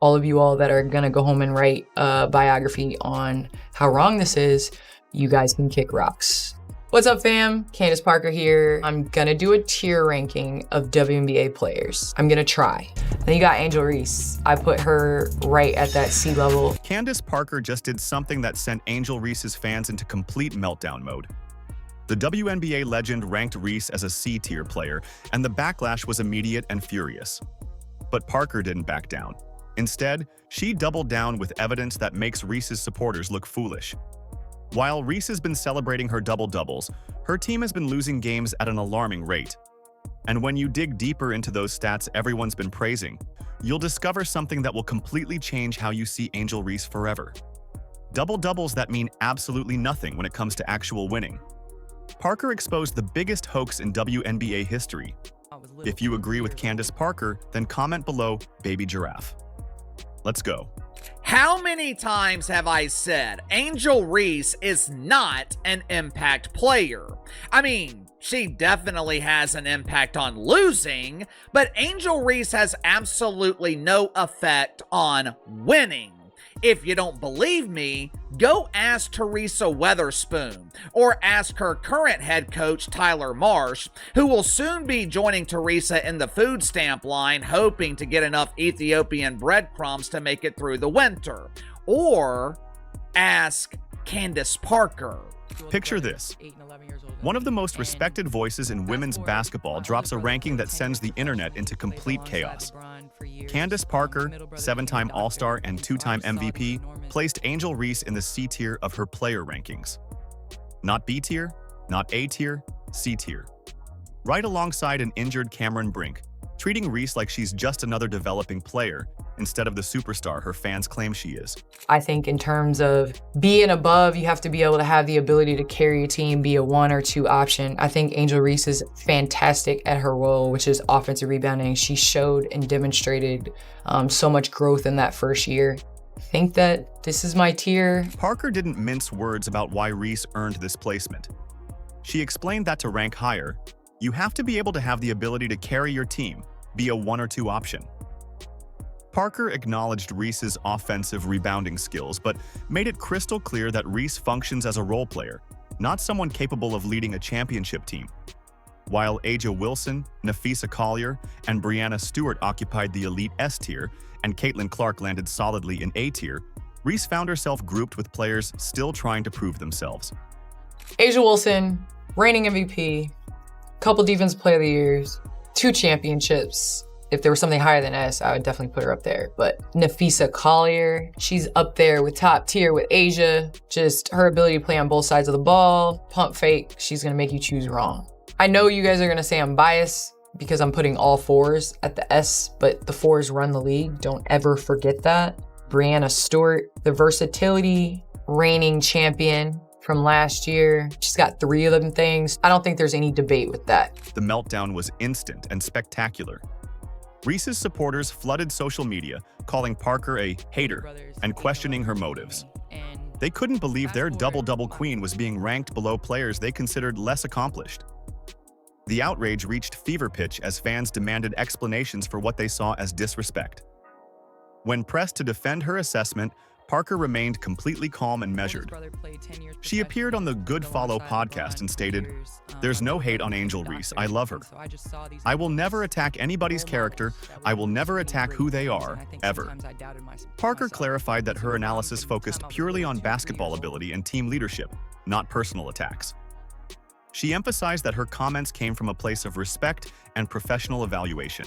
all of you all that are gonna go home and write a biography on how wrong this is, you guys can kick rocks. What's up, fam? Candace Parker here. I'm gonna do a tier ranking of WNBA players. I'm gonna try. Then you got Angel Reese. I put her right at that C level. Candace Parker just did something that sent Angel Reese's fans into complete meltdown mode. The WNBA legend ranked Reese as a C-tier player, and the backlash was immediate and furious. But Parker didn't back down. Instead, she doubled down with evidence that makes Reese's supporters look foolish. While Reese has been celebrating her double-doubles, her team has been losing games at an alarming rate. And when you dig deeper into those stats everyone's been praising, you'll discover something that will completely change how you see Angel Reese forever. Double-doubles that mean absolutely nothing when it comes to actual winning. Parker exposed the biggest hoax in WNBA history. If you agree with Candace Parker, then comment below, baby giraffe. Let's go. How many times have I said Angel Reese is not an impact player? I mean, she definitely has an impact on losing, but Angel Reese has absolutely no effect on winning. If you don't believe me, go ask Teresa Weatherspoon or ask her current head coach Tyler Marsh, who will soon be joining Teresa in the food stamp line, hoping to get enough Ethiopian breadcrumbs to make it through the winter. Or ask Candace Parker. Picture this. One of the most respected voices in women's basketball drops a ranking that sends the internet into complete chaos. Candace Parker, 7-time All-Star and 2-time MVP, placed Angel Reese in the C tier of her player rankings. Not B tier, not A tier, C tier. Right alongside an injured Cameron Brink, treating Reese like she's just another developing player instead of the superstar her fans claim she is. I think in terms of being above, you have to be able to have the ability to carry a team, be a 1 or 2 option. I think Angel Reese is fantastic at her role, which is offensive rebounding. She showed and demonstrated so much growth in that first year. I think that this is my tier. Parker didn't mince words about why Reese earned this placement. She explained that to rank higher, you have to be able to have the ability to carry your team, be a 1 or 2 option. Parker acknowledged Reese's offensive rebounding skills, but made it crystal clear that Reese functions as a role player, not someone capable of leading a championship team. While Aja Wilson, Nafisa Collier, and Brianna Stewart occupied the elite S tier, and Caitlin Clark landed solidly in A tier, Reese found herself grouped with players still trying to prove themselves. Aja Wilson, reigning MVP, couple Defensive Player of the Years, 2 championships. If there was something higher than S, I would definitely put her up there. But Nafisa Collier, she's up there with top tier with Aja. Just her ability to play on both sides of the ball, pump fake, she's gonna make you choose wrong. I know you guys are gonna say I'm biased because I'm putting all 4s at the S, but the 4s run the league. Don't ever forget that. Brianna Stewart, the versatility, reigning champion from last year. She's got 3 of them things. I don't think there's any debate with that. The meltdown was instant and spectacular. Reese's supporters flooded social media, calling Parker a hater and questioning her motives. They couldn't believe their double-double queen was being ranked below players they considered less accomplished. The outrage reached fever pitch as fans demanded explanations for what they saw as disrespect. When pressed to defend her assessment, Parker remained completely calm and measured. She appeared on the Good Follow podcast and stated, "There's no hate on Angel Reese, I love her. I will never attack anybody's character, I will never attack who they are, ever." Parker clarified that her analysis focused purely on basketball ability and team leadership, not personal attacks. She emphasized that her comments came from a place of respect and professional evaluation.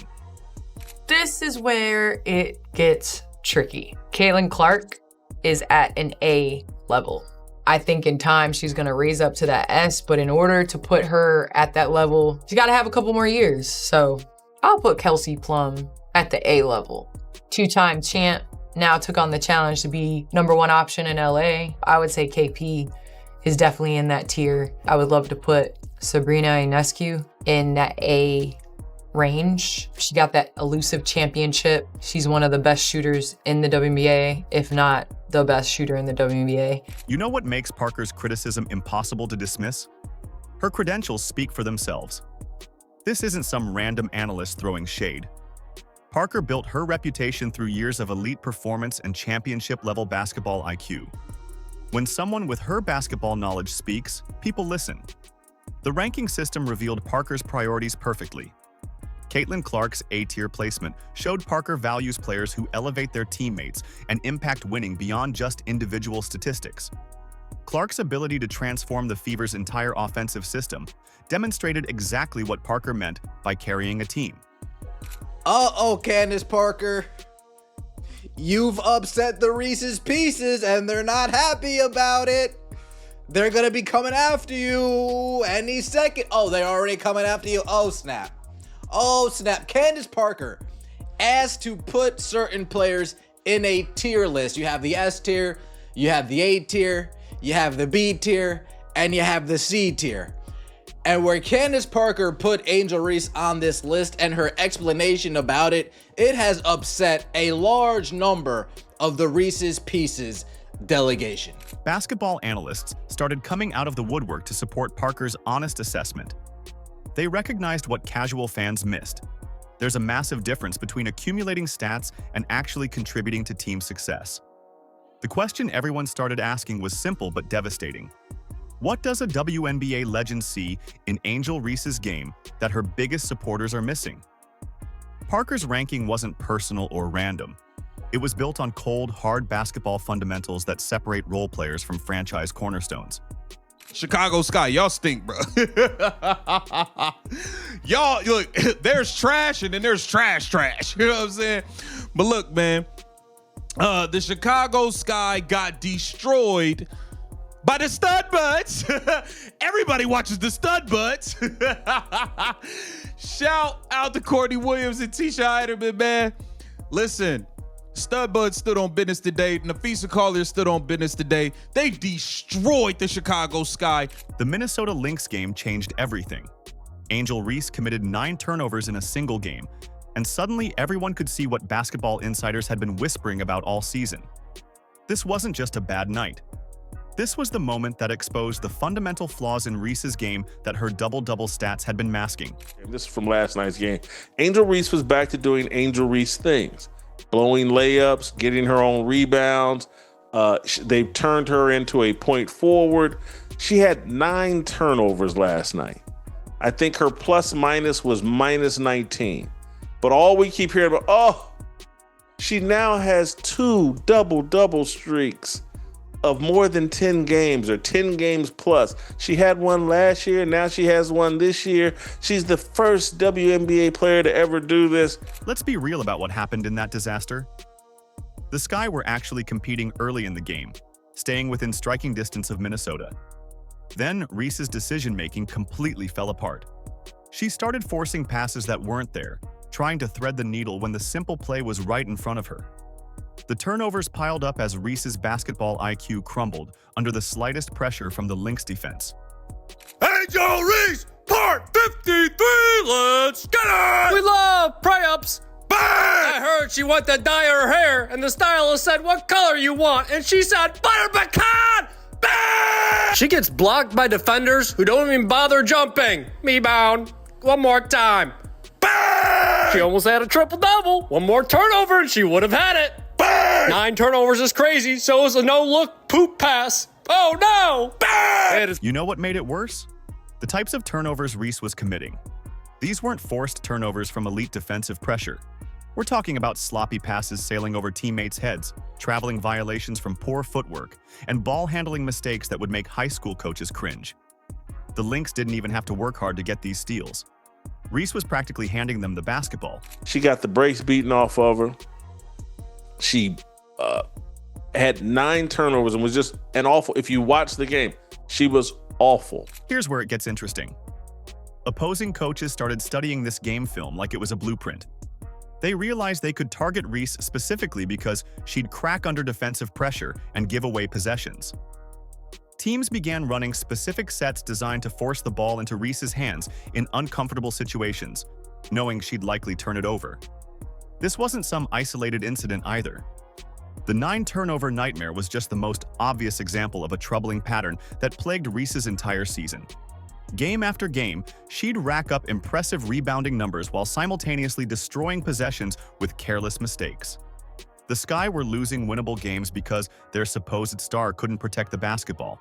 This is where it gets tricky. Caitlin Clark is at an A level. I think in time she's gonna raise up to that S, but in order to put her at that level, she's gotta have a couple more years. So I'll put Kelsey Plum at the A level. 2-time champ, now took on the challenge to be #1 option in LA. I would say KP is definitely in that tier. I would love to put Sabrina Ionescu in that A range. She got that elusive championship. She's one of the best shooters in the WNBA, if not the best shooter in the WNBA. You know what makes Parker's criticism impossible to dismiss? Her credentials speak for themselves. This isn't some random analyst throwing shade. Parker built her reputation through years of elite performance and championship-level basketball IQ. When someone with her basketball knowledge speaks, people listen. The ranking system revealed Parker's priorities perfectly. Caitlin Clark's A-tier placement showed Parker values players who elevate their teammates and impact winning beyond just individual statistics. Clark's ability to transform the Fever's entire offensive system demonstrated exactly what Parker meant by carrying a team. Uh-oh, Candace Parker. You've upset the Reese's Pieces and they're not happy about it. They're gonna be coming after you any second. Oh, they're already coming after you. Oh, snap. Oh, snap. Candace Parker asked to put certain players in a tier list. You have the S tier, you have the A tier, you have the B tier, and you have the C tier. And where Candace Parker put Angel Reese on this list and her explanation about it, it has upset a large number of the Reese's Pieces delegation. Basketball analysts started coming out of the woodwork to support Parker's honest assessment. They recognized what casual fans missed. There's a massive difference between accumulating stats and actually contributing to team success. The question everyone started asking was simple but devastating. What does a WNBA legend see in Angel Reese's game that her biggest supporters are missing? Parker's ranking wasn't personal or random. It was built on cold, hard basketball fundamentals that separate role players from franchise cornerstones. Chicago Sky, y'all stink, bro. Y'all, look, there's trash and then there's trash. You know what I'm saying? But look, man, the Chicago Sky got destroyed by the stud buds. Everybody watches the stud buds. Shout out to Courtney Williams and Tisha Heiderman, man. Listen, stud buds stood on business today. Nafisa Collier stood on business today. They destroyed the Chicago Sky. The Minnesota Lynx game changed everything. Angel Reese committed 9 turnovers in a single game, and suddenly everyone could see what basketball insiders had been whispering about all season. This wasn't just a bad night. This was the moment that exposed the fundamental flaws in Reese's game that her double-double stats had been masking. This is from last night's game. Angel Reese was back to doing Angel Reese things. Blowing layups, getting her own rebounds. They've turned her into a point forward. She had 9 turnovers last night. I think her plus minus was minus 19. But all we keep hearing about, she now has 2 double-double streaks of more than 10 games or 10 games plus. She had one last year, now she has one this year. She's the first WNBA player to ever do this. Let's be real about what happened in that disaster. The Sky were actually competing early in the game, staying within striking distance of Minnesota. Then Reese's decision-making completely fell apart. She started forcing passes that weren't there, trying to thread the needle when the simple play was right in front of her. The turnovers piled up as Reese's basketball IQ crumbled under the slightest pressure from the Lynx defense. Angel Reese, part 53, let's get it! We love pray-ups. Bang! I heard she wanted to dye her hair, and the stylist said, "What color you want?" And she said, "Butter pecan!" Bang! She gets blocked by defenders who don't even bother jumping. Me bound. One more time. Bang! She almost had a triple-double. One more turnover, and she would have had it. Bang! 9 turnovers is crazy, so is a no-look poop pass. Oh, no! Bang! You know what made it worse? The types of turnovers Reese was committing. These weren't forced turnovers from elite defensive pressure. We're talking about sloppy passes sailing over teammates' heads, traveling violations from poor footwork, and ball-handling mistakes that would make high school coaches cringe. The Lynx didn't even have to work hard to get these steals. Reese was practically handing them the basketball. She got the brakes beaten off of her. She had 9 turnovers and was just an awful. If you watch the game, she was awful. Here's where it gets interesting. Opposing coaches started studying this game film like it was a blueprint. They realized they could target Reese specifically because she'd crack under defensive pressure and give away possessions. Teams began running specific sets designed to force the ball into Reese's hands in uncomfortable situations, knowing she'd likely turn it over. This wasn't some isolated incident either. The 9-turnover nightmare was just the most obvious example of a troubling pattern that plagued Reese's entire season. Game after game, she'd rack up impressive rebounding numbers while simultaneously destroying possessions with careless mistakes. The Sky were losing winnable games because their supposed star couldn't protect the basketball.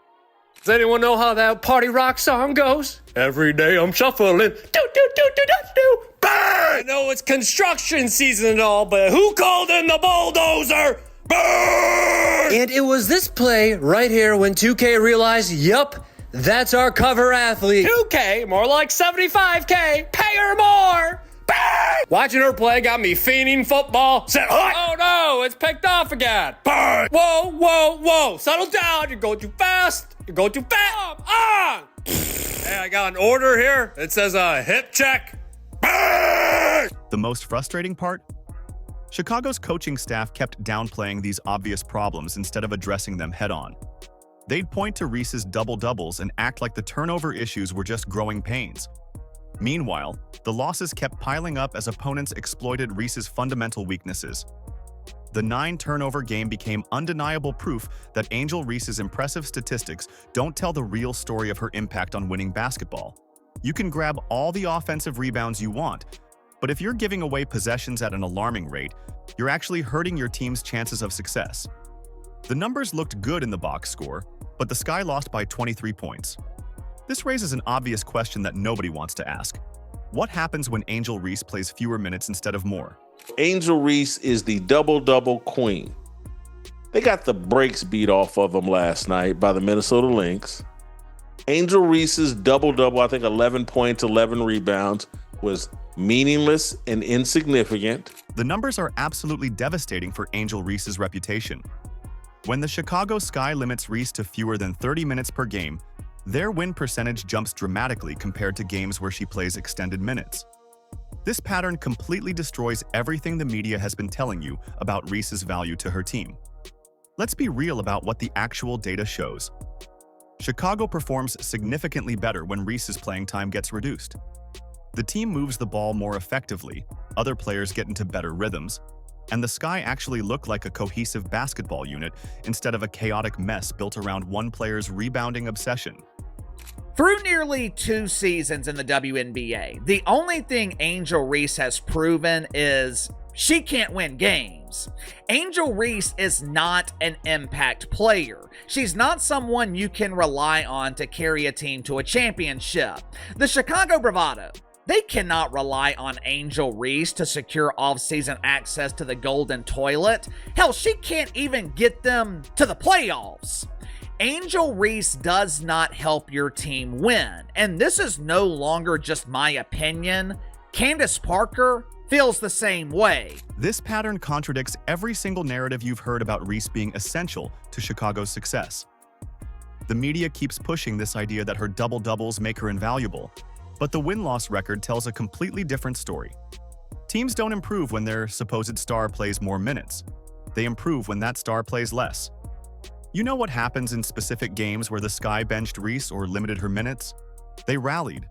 Does anyone know how that party rock song goes? Every day I'm shuffling. Do, do, do, do, do, do. Bang! I know it's construction season and all, but who called in the bulldozer? Bang! And it was this play right here when 2K realized, yup, that's our cover athlete. 2K? More like 75K. Pay her more. Bang! Watching her play got me fiending football. Said, oh no, it's picked off again. Bang! Whoa, whoa, whoa. Settle down. You're going too fast. You're going too fast. On! Hey, I got an order here. It says a hip check. Bang! The most frustrating part? Chicago's coaching staff kept downplaying these obvious problems instead of addressing them head-on. They'd point to Reese's double-doubles and act like the turnover issues were just growing pains. Meanwhile, the losses kept piling up as opponents exploited Reese's fundamental weaknesses. The 9-turnover game became undeniable proof that Angel Reese's impressive statistics don't tell the real story of her impact on winning basketball. You can grab all the offensive rebounds you want, but if you're giving away possessions at an alarming rate, you're actually hurting your team's chances of success. The numbers looked good in the box score, but the Sky lost by 23 points. This raises an obvious question that nobody wants to ask. What happens when Angel Reese plays fewer minutes instead of more? Angel Reese is the double-double queen. They got the brakes beat off of them last night by the Minnesota Lynx. Angel Reese's double-double, I think 11 points, 11 rebounds, was meaningless and insignificant. The numbers are absolutely devastating for Angel Reese's reputation. When the Chicago Sky limits Reese to fewer than 30 minutes per game, their win percentage jumps dramatically compared to games where she plays extended minutes. This pattern completely destroys everything the media has been telling you about Reese's value to her team. Let's be real about what the actual data shows. Chicago performs significantly better when Reese's playing time gets reduced. The team moves the ball more effectively, other players get into better rhythms, and the Sky actually look like a cohesive basketball unit instead of a chaotic mess built around one player's rebounding obsession. Through nearly 2 seasons in the WNBA, the only thing Angel Reese has proven is she can't win games. Angel Reese is not an impact player. She's not someone you can rely on to carry a team to a championship. The Chicago Bravado, they cannot rely on Angel Reese to secure off-season access to the Golden Toilet. Hell, she can't even get them to the playoffs. Angel Reese does not help your team win, and this is no longer just my opinion. Candace Parker feels the same way. This pattern contradicts every single narrative you've heard about Reese being essential to Chicago's success. The media keeps pushing this idea that her double-doubles make her invaluable, but the win-loss record tells a completely different story. Teams don't improve when their supposed star plays more minutes. They improve when that star plays less. You know what happens in specific games where the Sky benched Reese or limited her minutes? They rallied.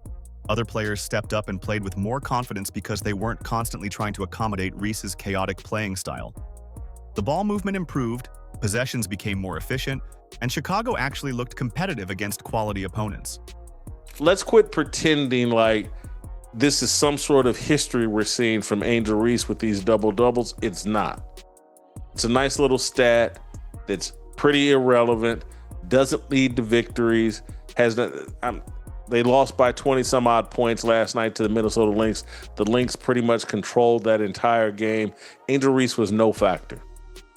Other players stepped up and played with more confidence because they weren't constantly trying to accommodate Reese's chaotic playing style. The ball movement improved, possessions became more efficient, and Chicago actually looked competitive against quality opponents. Let's quit pretending like this is some sort of history we're seeing from Angel Reese with these double-doubles. It's not. It's a nice little stat that's pretty irrelevant, doesn't lead to victories, they lost by 20 some odd points last night to the Minnesota Lynx. The Lynx pretty much controlled that entire game. Angel Reese was no factor.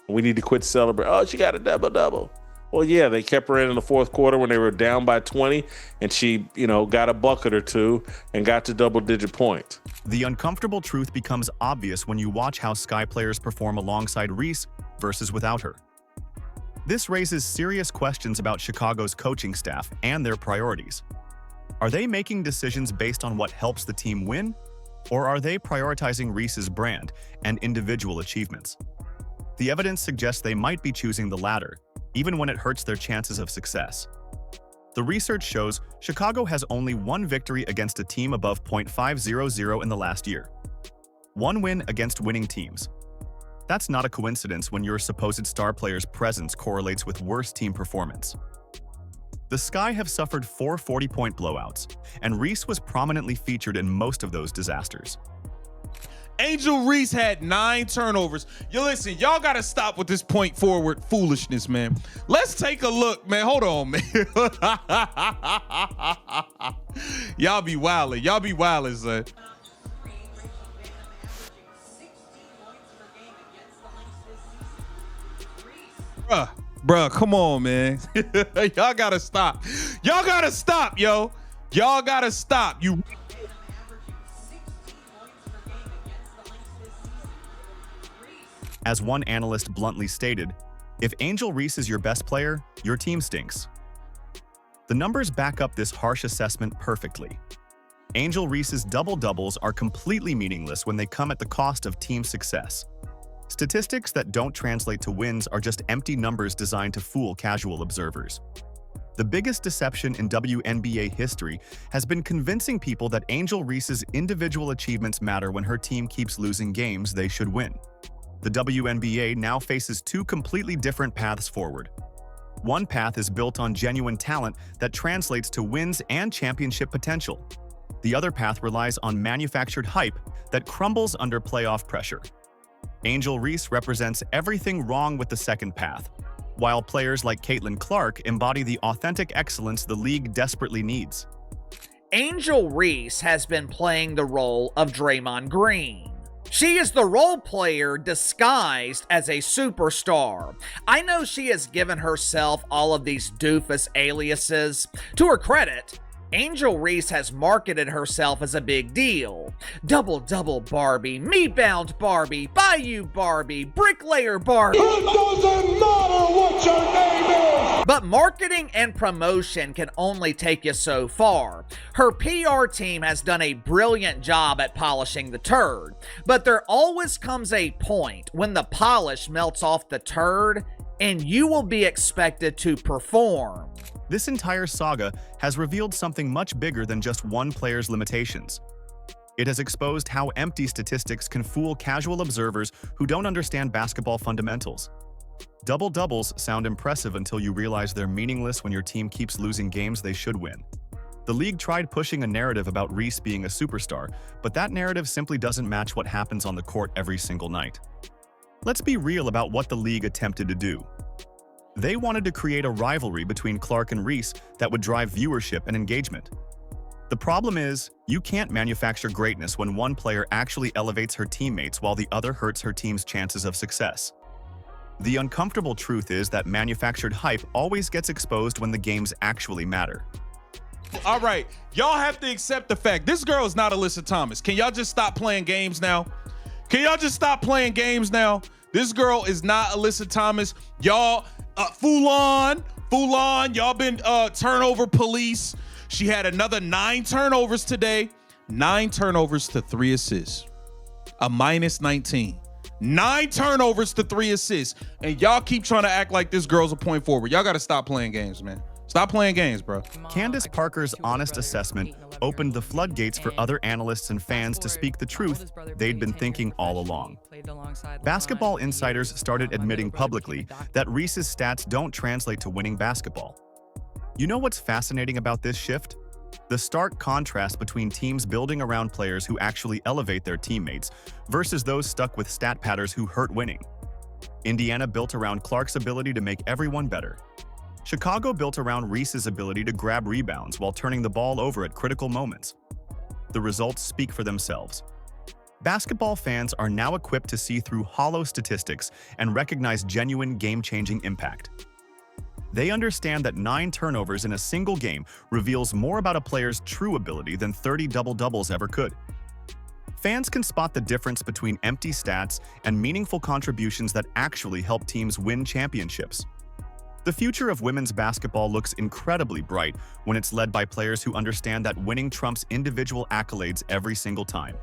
We need to quit celebrating. Oh, she got a double-double. Well, yeah, they kept her in the fourth quarter when they were down by 20, and she, got a bucket or two and got to double-digit points. The uncomfortable truth becomes obvious when you watch how Sky players perform alongside Reese versus without her. This raises serious questions about Chicago's coaching staff and their priorities. Are they making decisions based on what helps the team win, or are they prioritizing Reese's brand and individual achievements? The evidence suggests they might be choosing the latter, even when it hurts their chances of success. The research shows Chicago has only one victory against a team above .500 in the last year. One win against winning teams. That's not a coincidence when your supposed star player's presence correlates with worse team performance. The Sky have suffered 4 40-point blowouts, and Reese was prominently featured in most of those disasters. Angel Reese had 9 turnovers. Yo, listen, y'all gotta stop with this point forward foolishness, man. Let's take a look, man. Hold on, man. Y'all be wildin'. Y'all be wildin', son. Bruh, come on, man. Y'all gotta stop. Y'all gotta stop, yo. Y'all gotta stop. You. As one analyst bluntly stated, if Angel Reese is your best player, your team stinks. The numbers back up this harsh assessment perfectly. Angel Reese's double-doubles are completely meaningless when they come at the cost of team success. Statistics that don't translate to wins are just empty numbers designed to fool casual observers. The biggest deception in WNBA history has been convincing people that Angel Reese's individual achievements matter when her team keeps losing games they should win. The WNBA now faces 2 completely different paths forward. One path is built on genuine talent that translates to wins and championship potential. The other path relies on manufactured hype that crumbles under playoff pressure. Angel Reese represents everything wrong with the second path, while players like Caitlin Clark embody the authentic excellence the league desperately needs. Angel Reese has been playing the role of Draymond Green. She is the role player disguised as a superstar. I know she has given herself all of these doofus aliases. To her credit, Angel Reese has marketed herself as a big deal. Double-double Barbie, me-bound Barbie, Bayou Barbie, Bricklayer Barbie. It doesn't matter what your name is! But marketing and promotion can only take you so far. Her PR team has done a brilliant job at polishing the turd, but there always comes a point when the polish melts off the turd and you will be expected to perform. This entire saga has revealed something much bigger than just one player's limitations. It has exposed how empty statistics can fool casual observers who don't understand basketball fundamentals. Double-doubles sound impressive until you realize they're meaningless when your team keeps losing games they should win. The league tried pushing a narrative about Reese being a superstar, but that narrative simply doesn't match what happens on the court every single night. Let's be real about what the league attempted to do. They wanted to create a rivalry between Clark and Reese that would drive viewership and engagement. The problem is, you can't manufacture greatness when one player actually elevates her teammates while the other hurts her team's chances of success. The uncomfortable truth is that manufactured hype always gets exposed when the games actually matter. All right, y'all have to accept the fact this girl is not Alyssa Thomas. Can y'all just stop playing games now? Can y'all just stop playing games now? This girl is not Alyssa Thomas. Y'all, fool on, y'all been turnover police. She had another 9 turnovers today. 9 turnovers to 3 assists. A minus 19. 9 turnovers to 3 assists. And y'all keep trying to act like this girl's a point forward. Y'all got to stop playing games, man. Stop playing games, bro. Candace Parker's honest assessment opened the floodgates for other analysts and fans to speak the truth they'd been thinking all along. Basketball insiders started admitting publicly that Reese's stats don't translate to winning basketball. You know what's fascinating about this shift? The stark contrast between teams building around players who actually elevate their teammates versus those stuck with stat patterns who hurt winning. Indiana built around Clark's ability to make everyone better. Chicago built around Reese's ability to grab rebounds while turning the ball over at critical moments. The results speak for themselves. Basketball fans are now equipped to see through hollow statistics and recognize genuine game-changing impact. They understand that 9 turnovers in a single game reveals more about a player's true ability than 30 double-doubles ever could. Fans can spot the difference between empty stats and meaningful contributions that actually help teams win championships. The future of women's basketball looks incredibly bright when it's led by players who understand that winning trumps individual accolades every single time.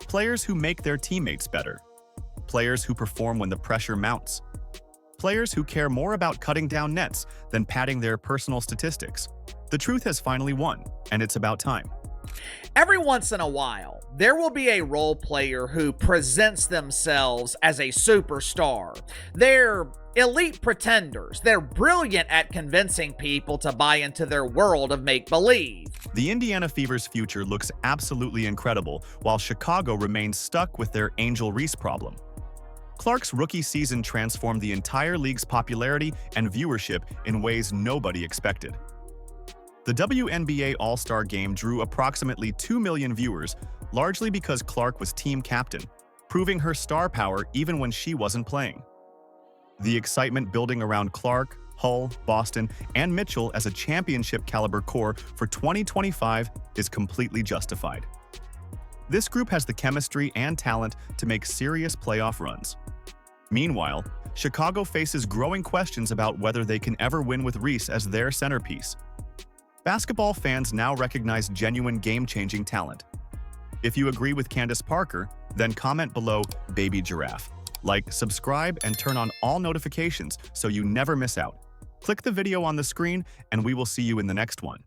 Players who make their teammates better. Players who perform when the pressure mounts. Players who care more about cutting down nets than padding their personal statistics. The truth has finally won, and it's about time. Every once in a while, there will be a role player who presents themselves as a superstar. They're elite pretenders. They're brilliant at convincing people to buy into their world of make-believe. The Indiana Fever's future looks absolutely incredible, while Chicago remains stuck with their Angel Reese problem. Clark's rookie season transformed the entire league's popularity and viewership in ways nobody expected. The WNBA All-Star Game drew approximately 2 million viewers, largely because Clark was team captain, proving her star power even when she wasn't playing. The excitement building around Clark, Hull, Boston, and Mitchell as a championship-caliber core for 2025 is completely justified. This group has the chemistry and talent to make serious playoff runs. Meanwhile, Chicago faces growing questions about whether they can ever win with Reese as their centerpiece. Basketball fans now recognize genuine game-changing talent. If you agree with Candace Parker, then comment below Baby Giraffe. Like, subscribe, and turn on all notifications so you never miss out. Click the video on the screen, and we will see you in the next one.